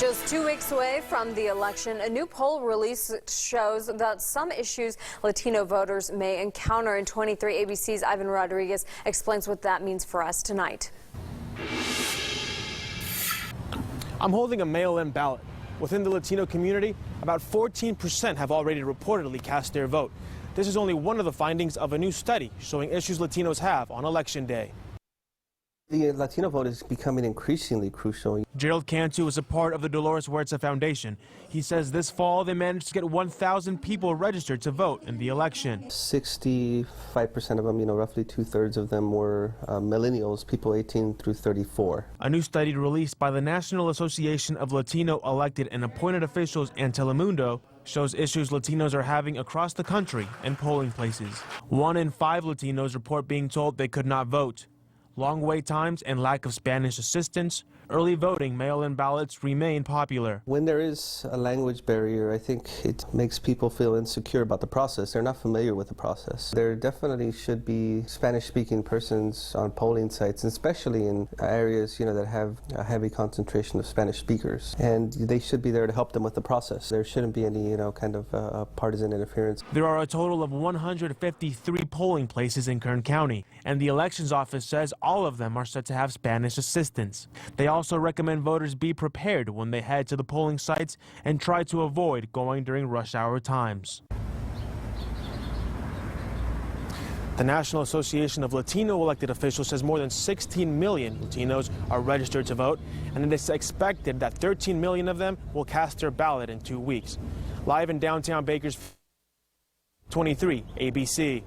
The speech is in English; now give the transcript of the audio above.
Just 2 weeks away from the election, a new poll release shows that some issues Latino voters may encounter in 23. ABC's Ivan Rodriguez explains what that means for us tonight. I'm holding a mail-in ballot. Within the Latino community, about 14% have already reportedly cast their vote. This is only one of the findings of a new study showing issues Latinos have on Election Day. The Latino vote is becoming increasingly crucial. Gerald Cantu is a part of the Dolores Huerta Foundation. He says this fall they managed to get 1,000 people registered to vote in the election. 65% of them, roughly 2/3 of them were millennials, people 18 through 34. A new study released by the National Association of Latino Elected and Appointed Officials and Telemundo shows issues Latinos are having across the country in polling places. 1 in 5 Latinos report being told they could not vote. Long wait times and lack of Spanish assistance, early voting mail-in ballots remain popular. When there is a language barrier, I think it makes people feel insecure about the process. They're not familiar with the process. There definitely should be Spanish-speaking persons on polling sites, especially in areas that have a heavy concentration of Spanish speakers. And they should be there to help them with the process. There shouldn't be any kind of partisan interference. There are a total of 153 polling places in Kern County, and the elections office says all of them are set to have Spanish assistance. They also recommend voters be prepared when they head to the polling sites and try to avoid going during rush hour times. The National Association of Latino Elected Officials says more than 16 million Latinos are registered to vote, and it is expected that 13 million of them will cast their ballot in 2 weeks. Live in downtown Bakersfield, 23 ABC.